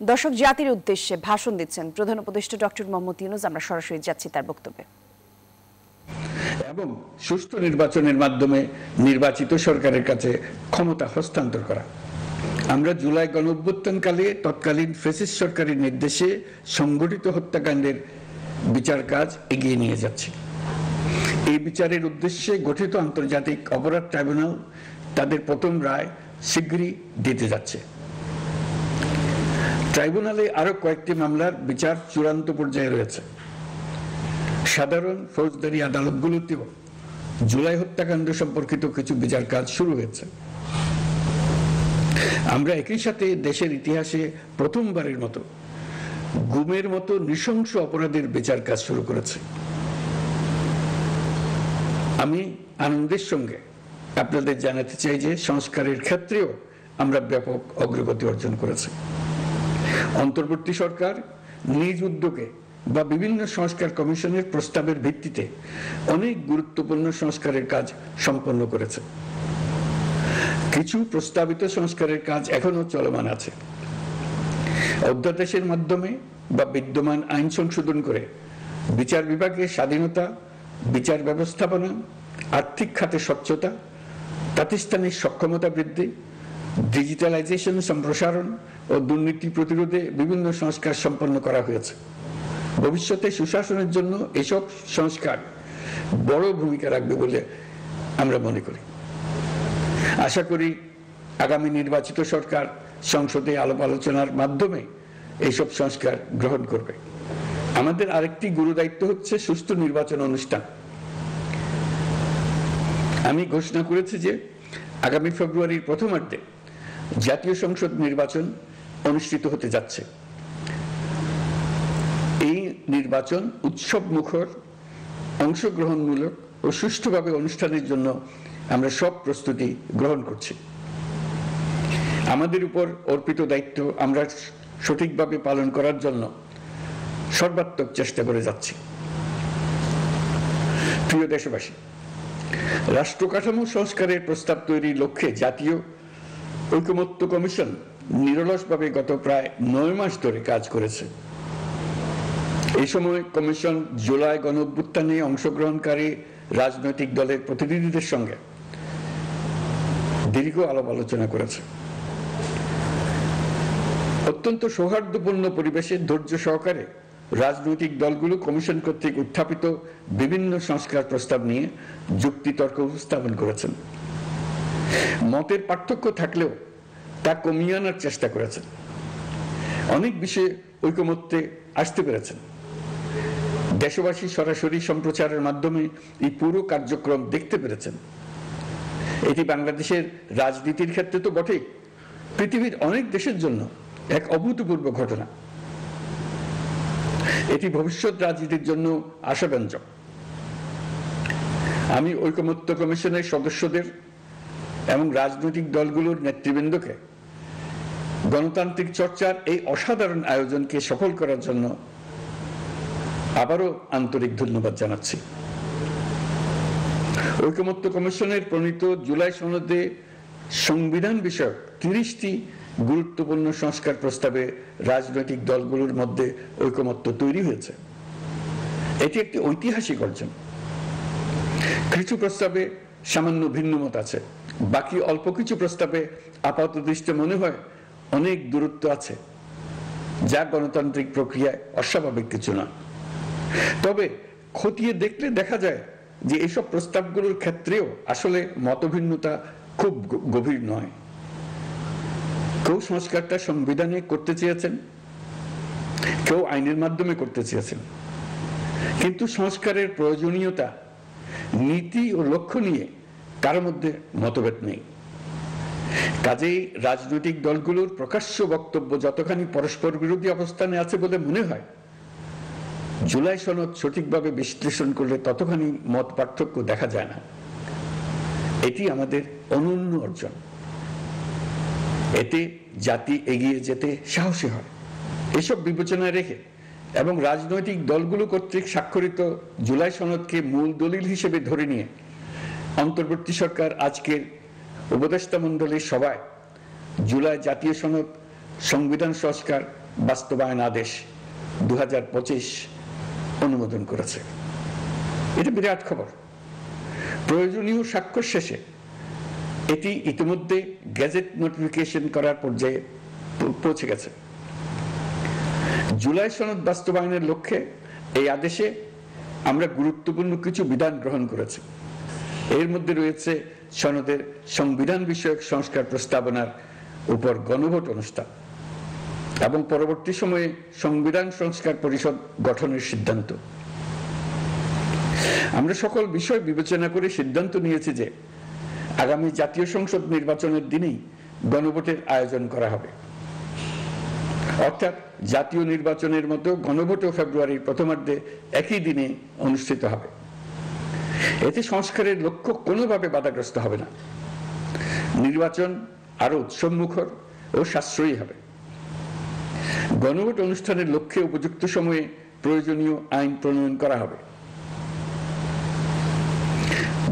দর্শক, জাতির উদ্দেশ্যে ভাষণ দিচ্ছেন প্রধান উপদেষ্টা ডক্টর মোহাম্মদ ইউনূস। আমরা সরাসরি যাচ্ছি তার বক্তব্যে। এবং সুষ্ঠু নির্বাচনের মাধ্যমে নির্বাচিত সরকারের কাছে ক্ষমতা হস্তান্তর করা। আমরা জুলাই গণঅভ্যুত্থানকালে তৎকালীন ফ্যাসিস্ট সরকারের নির্দেশে সংগঠিত হত্যাকাণ্ডের বিচার কাজ এগিয়ে নিয়ে যাচ্ছে। এই বিচারের উদ্দেশ্যে গঠিত আন্তর্জাতিক অপরাধ ট্রাইব্যুনাল তাদের প্রথম রায় শীঘ্রই দিতে যাচ্ছে। ট্রাইব্যুনালে আরো কয়েকটি মামলার বিচার চূড়ান্ত পর্যায়ে রয়েছে। সাধারণ ফৌজদারি আদালতগুলোতেও জুলাই হত্যাকাণ্ড সম্পর্কিত কিছু বিচার কাজ শুরু হয়েছে। আমরা একই সাথে দেশের ইতিহাসে প্রথমবারের মতো গুমের মতো নৃশংস অপরাধের বিচার কাজ শুরু করেছি। আমি আনন্দের সঙ্গে আপনাদের জানাতে চাই যে সংস্কারের ক্ষেত্রেও আমরা ব্যাপক অগ্রগতি অর্জন করেছি। অন্তর্বর্তী সরকার নিজ উদ্যোগে বা বিভিন্ন সংস্কার কমিশনের প্রস্তাবের ভিত্তিতে অনেক গুরুত্বপূর্ণ সংস্কারের কাজ সম্পন্ন করেছে। কিছু প্রস্তাবিত সংস্কারের কাজ এখনো চলমান আছে। অধ্যাদেশের মাধ্যমে বা বিদ্যমান আইন সংশোধন করে বিচার বিভাগের স্বাধীনতা, বিচার ব্যবস্থাপনা, আর্থিক খাতে স্বচ্ছতা, প্রাতিষ্ঠানিক সক্ষমতা বৃদ্ধি, ডিজিটালাইজেশন সম্প্রসারণ ও দুর্নীতি প্রতিরোধে বিভিন্ন সংস্কার সম্পন্ন করা হয়েছে। ভবিষ্যতে সুশাসনের জন্য এসব সংস্কার বড় ভূমিকা রাখবে বলে আমরা মনে করি। আশা করি আগামী নির্বাচিত সরকার সংসদে আলাপ আলোচনার মাধ্যমে এইসব সংস্কার গ্রহণ করবে। আমাদের আরেকটি গুরু দায়িত্ব হচ্ছে সুষ্ঠু নির্বাচন অনুষ্ঠান। আমি ঘোষণা করেছি যে আগামী ফেব্রুয়ারির প্রথমার্ধে জাতীয় সংসদ নির্বাচন অনুষ্ঠিত হতে যাচ্ছে। এই নির্বাচন উৎসব মুখর, অংশগ্রহণমূলক ও সুষ্ঠুভাবে অনুষ্ঠানের জন্য আমরা সব প্রস্তুতি গ্রহণ করছি। আমাদের উপর অর্পিত দায়িত্ব আমরা সঠিকভাবে পালন করার জন্য সর্বাত্মক চেষ্টা করে যাচ্ছি। প্রিয় দেশবাসী, রাষ্ট্র কাঠামো সংস্কারের প্রস্তাব তৈরির লক্ষ্যে জাতীয় ঐকমত্য কমিশন নিরলসভাবে গত প্রায় 9 মাস ধরে কাজ করেছে। এই সময় কমিশন জুলাই গণঅভ্যুত্থানে অংশগ্রহণকারী রাজনৈতিক দলের প্রতিনিধিদের সঙ্গে দীর্ঘ আলাপ আলোচনা করেছে। অত্যন্ত সৌহার্দ্যপূর্ণ পরিবেশে ধৈর্য সহকারে রাজনৈতিক দলগুলো কমিশন কর্তৃক উত্থাপিত বিভিন্ন সংস্কার প্রস্তাব নিয়ে যুক্তিতর্ক উপস্থাপন করেছেন। মতের পার্থক্য থাকলেও তা কমিয়ে আনার চেষ্টা করেছেন। অনেক বিষয়ে ঐকমত্যে আসতে পেরেছেন। দেশবাসী সরাসরি সম্প্রচারের মাধ্যমে এই পুরো কার্যক্রম দেখতে পেরেছেন। এটি বাংলাদেশের রাজনীতির ক্ষেত্রে তো বটেই, পৃথিবীর অনেক দেশের জন্য এক অভূতপূর্ব ঘটনা। এটি ভবিষ্যৎ রাজনীতির জন্য আশাব্যঞ্জক। আমি ঐকমত্য কমিশনের সদস্যদের এবং রাজনৈতিক দলগুলোর নেতৃবৃন্দকে গণতান্ত্রিক চর্চার এই অসাধারণ আয়োজনকে সফল করার জন্য আবারও আন্তরিক ধন্যবাদ জানাচ্ছি। ঐকমত্য কমিশনের প্রণীত জুলাই সনদে সংবিধান বিষয়ক 30টি গুরুত্বপূর্ণ সংস্কার প্রস্তাবে রাজনৈতিক দলগুলোর মধ্যে ঐকমত্য তৈরি হয়েছে। এটি একটি ঐতিহাসিক অর্জন। কিছু প্রস্তাবে সামান্য ভিন্নমত আছে, বাকি অল্প কিছু প্রস্তাবে আপাতদৃষ্টে মনে হয় অনেক দূরত্ব আছে, যা গণতান্ত্রিক প্রক্রিয়ায় অস্বাভাবিক কিছু না। তবে খতিয়ে দেখলে দেখা যায় যে এইসব প্রস্তাবগুলোর ক্ষেত্রেও আসলে মতভিন্নতা খুব গভীর নয়। কেউ সংস্কারটা সংবিধানে করতে চেয়েছেন, কেউ আইনের মাধ্যমে করতে চেয়েছেন, কিন্তু সংস্কারের প্রয়োজনীয়তা, নীতি ও লক্ষ্য নিয়ে কারোর মধ্যে মতভেদ নেই। কাজেই রাজনৈতিক দলগুলোর প্রকাশ্য বক্তব্য যতখানি পরস্পর বিরোধী অবস্থানে আছে বলে মনে হয়, জুলাই সনদ সঠিকভাবে বিশ্লেষণ করলে ততখানি মত পার্থক্য দেখা যায় না। এটি আমাদের অনন্য অর্জন। এতে জাতি এগিয়ে যেতে সাহসী হয়। এসব বিবেচনায় রেখে এবং রাজনৈতিক দলগুলো কর্তৃক স্বাক্ষরিত জুলাই সনদকে মূল দলিল হিসেবে ধরে নিয়ে অন্তর্বর্তী সরকার আজকের উপদেষ্টা মণ্ডলীর সভায় জুলাই জাতীয় সনদ, সংবিধান সংস্কার বাস্তবায়ন আদেশ 2025 অনুমোদন করেছে। এটা বিরাট খবর। প্রয়োজনীয় স্বাক্ষর শেষে এটি ইতিমধ্যে গেজেট নোটিফিকেশন করার পর্যায়ে পৌঁছে গেছে। জুলাই সনদ বাস্তবায়নের লক্ষ্যে এই আদেশে আমরা গুরুত্বপূর্ণ কিছু বিধান গ্রহণ করেছি। এর মধ্যে রয়েছে সনদের সংবিধান বিষয়ক সংস্কার প্রস্তাবনার উপর গণভোট অনুষ্ঠান এবং পরবর্তী সময়ে সংবিধান সংস্কার পরিষদ গঠনের সিদ্ধান্ত। আমরা সকল বিষয় বিবেচনা করে সিদ্ধান্ত নিয়েছি যে আগামী জাতীয় সংসদ নির্বাচনের দিনেই গণভোটের আয়োজন করা হবে, অর্থাৎ জাতীয় নির্বাচনের মতো গণভোটও ফেব্রুয়ারির প্রথমার্ধে একই দিনে অনুষ্ঠিত হবে। এতে সংস্কারের লক্ষ্য কোনোভাবে বাধাগ্রস্ত হবে না। নির্বাচন আরো উৎসবমুখর ও সাশ্রয়ী হবে। গণভোট অনুষ্ঠানের লক্ষ্যে উপযুক্ত সময়ে প্রয়োজনীয় আইন প্রণয়ন করা হবে।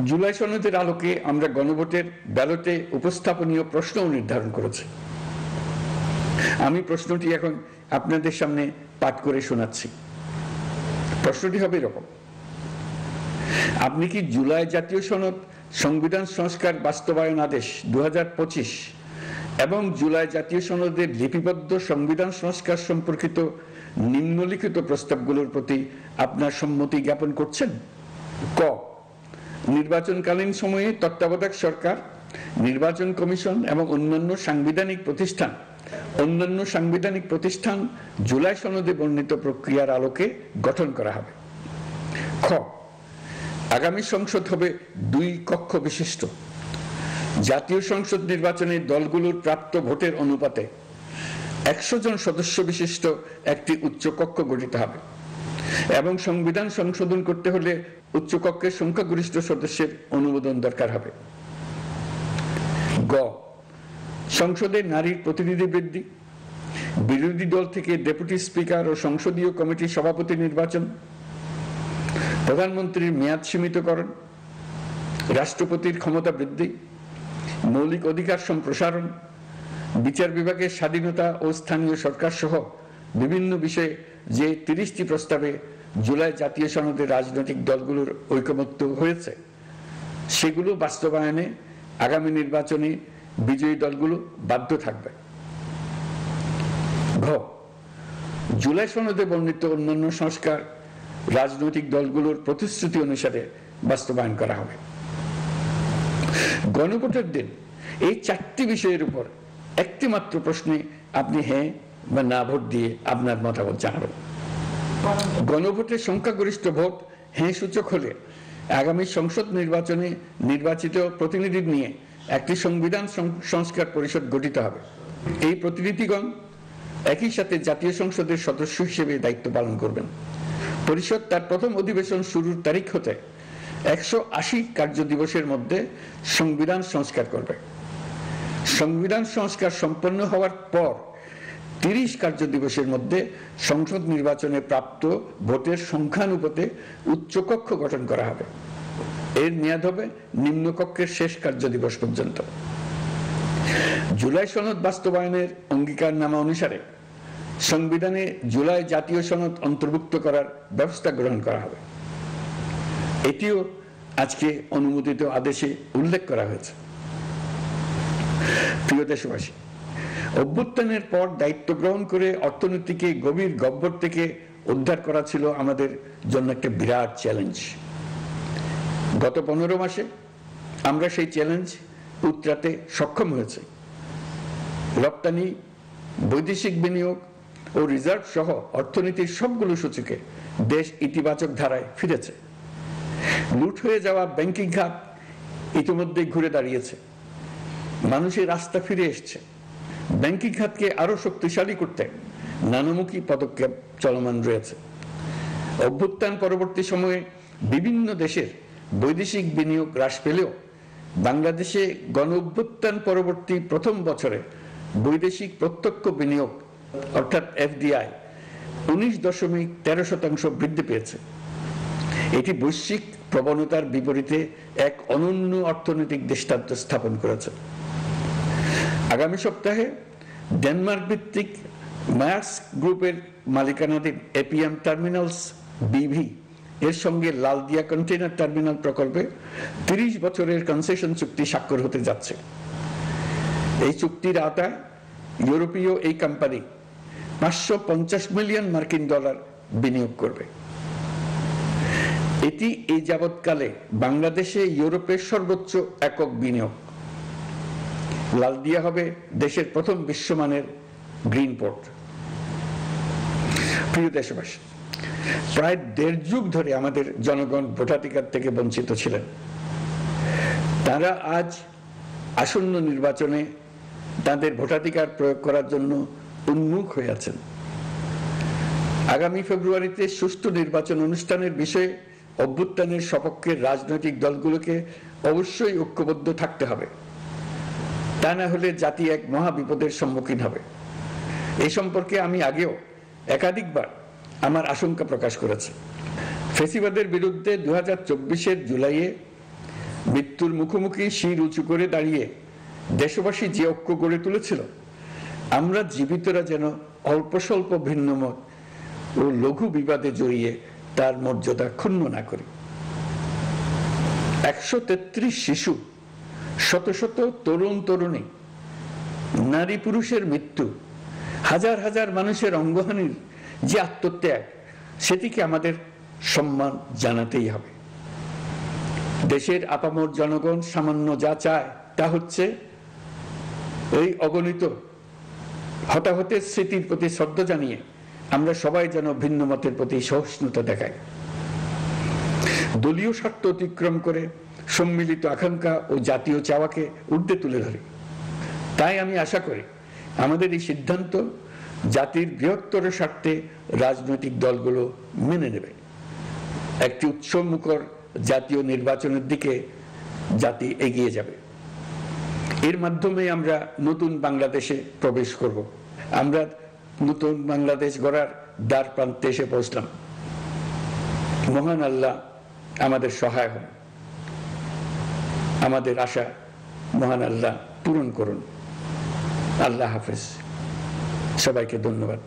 জুলাই সনদের আলোকে আমরা গণভোটের ব্যালটে উপস্থাপনীয় প্রশ্নও নির্ধারণ করেছি। আমি প্রশ্নটি এখন আপনাদের সামনে পাঠ করে শোনাচ্ছি। প্রশ্নটি হবে এরকম: আপনি কি জুলাই জাতীয় সনদ সংবিধান সংস্কার বাস্তবায়ন আদেশ 2025 এবং জুলাই জাতীয় সনদের লিপিবদ্ধ সংবিধান সংস্কার সম্পর্কিত নিম্নলিখিত প্রস্তাবগুলোর প্রতি আপনার সম্মতি জ্ঞাপন করছেন? ক, নির্বাচনকালীন সময়ে তত্ত্বাবধায়ক সরকার, নির্বাচন কমিশন এবং অন্যান্য সাংবিধানিক প্রতিষ্ঠান জুলাই সনদে বর্ণিত প্রক্রিয়ার আলোকে গঠন করা হবে। খ, আগামী সংসদ হবে 2 কক্ষ বিশিষ্ট। জাতীয় সংসদ নির্বাচনে দলগুলোর প্রাপ্ত ভোটের অনুপাতে 100 জন সদস্য বিশিষ্ট একটি উচ্চকক্ষ গঠিত হবে এবং সংবিধান সংশোধন করতে হলে উচ্চকক্ষের সংখ্যাগরিষ্ঠ সদস্যের অনুমোদন দরকার হবে। গ, সংসদে নারীর প্রতিনিধি বৃদ্ধি, বিরোধী দল থেকে ডেপুটি স্পিকার ও সংসদীয় কমিটির সভাপতি নির্বাচন, প্রধানমন্ত্রীর মেয়াদ সীমিতকরণ, রাষ্ট্রপতির ক্ষমতা বৃদ্ধি, মৌলিক অধিকার সম্প্রসারণ, বিচার বিভাগের স্বাধীনতা ও স্থানীয় সরকার সহ বিভিন্ন বিষয়ে যে 30টি প্রস্তাবে জুলাই জাতীয় সনদে রাজনৈতিক দলগুলোর ঐকমত্য হয়েছে সেগুলো বাস্তবায়নে আগামী নির্বাচনে বিজয়ী দলগুলো বাধ্য থাকবে। ঘ, জুলাই সনদে বর্ণিত অন্যান্য সংস্কার রাজনৈতিক দলগুলোর প্রতিশ্রুতি অনুসারে বাস্তবায়ন করা হবে। গণভোটের দিন এই 4টি বিষয়ের উপর একটি মাত্র প্রশ্নে আপনি হ্যাঁ বা না ভোট দিয়ে আপনার মতামত জানাবেন। গণভোটের সংখ্যাগরিষ্ঠ ভোট হ্যাঁ সূচক হলে আগামী সংসদ নির্বাচনে নির্বাচিত প্রতিনিধি নিয়ে একটি সংবিধান সংস্কার পরিষদ গঠিত হবে। এই প্রতিনিধিগণ একই সাথে জাতীয় সংসদের সদস্য হিসেবে দায়িত্ব পালন করবেন। পরিষদ তার প্রথম অধিবেশন শুরুর তারিখ হতে 180 কার্য দিবসের মধ্যে সংবিধান সংস্কার করবে। সংবিধান সংস্কার সম্পন্ন হওয়ার পর 30 কার্য দিবসের মধ্যে সংসদ নির্বাচনে প্রাপ্ত ভোটের সংখ্যানুপাতে উচ্চকক্ষ গঠন করা হবে। এর মেয়াদ হবে নিম্নকক্ষের শেষ কার্য দিবস পর্যন্ত। জুলাই সনদ বাস্তবায়নের অঙ্গীকারনামা অনুসারে সংবিধানে জুলাই জাতীয় সনদ অন্তর্ভুক্ত করার ব্যবস্থা গ্রহণ করা হবে। এটিও আজকে অনুমোদিত আদেশে উল্লেখ করা হয়েছে। প্রিয় দেশবাসী, অভ্যুত্থানের পর দায়িত্ব গ্রহণ করে অর্থনীতিকে গভীর গহ্বর থেকে উদ্ধার করা ছিল আমাদের জন্য একটা বিরাট চ্যালেঞ্জ। গত 15 মাসে আমরা সেই চ্যালেঞ্জ উতরাতে সক্ষম হয়েছে। রপ্তানি, বৈদেশিক বিনিয়োগ ও রিজার্ভ সহ অর্থনীতির সবগুলো সূচকে দেশ ইতিবাচক ধারায় ফিরেছে। লুট হয়ে যাওয়া ব্যাংকিং খাত ইতিমধ্যে ঘুরে দাঁড়িয়েছে। মানুষের আস্থা ফিরে এসছে। ব্যাংকিং খাতকে আরো শক্তিশালী করতে নানামুখী পদক্ষেপ চলমান রয়েছে। অভ্যুত্থান পরবর্তী সময়ে বিভিন্ন দেশের বৈদেশিক বিনিয়োগ হ্রাস পেলেও বাংলাদেশে গণ অভ্যুত্থান পরবর্তী প্রথম বছরে বৈদেশিক প্রত্যক্ষ বিনিয়োগ অর্থাৎ এফডিআই 19.13% বৃদ্ধি পেয়েছে। এটি বৈশ্বিক প্রবণতার বিপরীতে এক অনন্য অর্থনৈতিক দৃষ্টান্ত স্থাপন করেছে। আগামী সপ্তাহে ডেনমার্ক ভিত্তিক মায়ার্স গ্রুপের মালিকানাধীন এপিএম টার্মিনালস বিভি এর সঙ্গে লালদিয়া কন্টেইনার টার্মিনাল প্রকল্পে 30 বছরের কনসেশন চুক্তি স্বাক্ষর হতে যাচ্ছে। এই চুক্তির আওতায় ইউরোপীয় এই কোম্পানি 550 মিলিয়ন মার্কিন ডলার বিনিয়োগ করবে। এটি এই যাবৎকালে বাংলাদেশে ইউরোপের সর্বোচ্চ একক বিনিয়োগ। লালদিয়া হবে দেশের প্রথম বিশ্বমানের গ্রিন পোর্ট। প্রিয় দেশবাসী, প্রায় 1.5 যুগ ধরে আমাদের জনগণ ভোটাধিকার থেকে বঞ্চিত ছিলেন। তারা আজ আসন্ন নির্বাচনে তাদের ভোটাধিকার প্রয়োগ করার জন্য উন্মুখ হয়ে আছেন। আগামী ফেব্রুয়ারিতে সুষ্ঠু নির্বাচন অনুষ্ঠানের বিষয়ে অভ্যুত্থানের সপক্ষে রাজনৈতিক দলগুলোকে অবশ্যই ঐক্যবদ্ধ থাকতে হবে। তা না হলে জাতি এক মহা বিপদের সম্মুখীন হবে। এই সম্পর্কে আমি আগেও একাধিকবার আমার আশঙ্কা প্রকাশ করেছি। ফ্যাসিবাদের বিরুদ্ধে 2024-এর জুলাইয়ে মৃত্যুর মুখোমুখি শির উঁচু করে দাঁড়িয়ে দেশবাসী যে ঐক্য গড়ে তুলেছিল, আমরা জীবিতরা যেন অল্প স্বল্প ভিন্নমত ও লঘু বিবাদে জড়িয়ে তার মর্যাদা ক্ষুণ্ণ না করি। 133 শিশু, শত শত তরুণ তরুণী, নারী পুরুষের মৃত্যু, হাজার হাজার মানুষের অঙ্গহানির যে আত্মত্যাগ, সেটিকে আমাদের সম্মান জানাতেই হবে। দেশের আপামর জনগণ সামান্য যা চায় তা হচ্ছে এই অগণিত হতাহতের স্মৃতির প্রতি শ্রদ্ধা জানিয়ে আমরা সবাই যেন ভিন্ন মতের প্রতি সহিষ্ণুতা দেখাই, দলীয় স্বার্থ অতিক্রম করে সম্মিলিত আকাঙ্ক্ষা ও জাতীয় চাওয়াকে ঊর্ধ্বে তুলে ধরি। তাই আমি আশা করি আমাদের এই সিদ্ধান্ত জাতির বৃহত্তর স্বার্থে রাজনৈতিক দলগুলো মেনে নেবে। একটি উৎসবমুখর জাতীয় নির্বাচনের দিকে জাতি এগিয়ে যাবে। এর মাধ্যমে আমরা নতুন বাংলাদেশে প্রবেশ করব। আমরা নতুন বাংলাদেশ গড়ার দ্বার প্রান্তে এসে পৌঁছলাম। মহান আল্লাহ আমাদের সহায় হন। আমাদের আশা মহান আল্লাহ পূরণ করুন। আল্লাহ হাফেজ। সবাইকে ধন্যবাদ।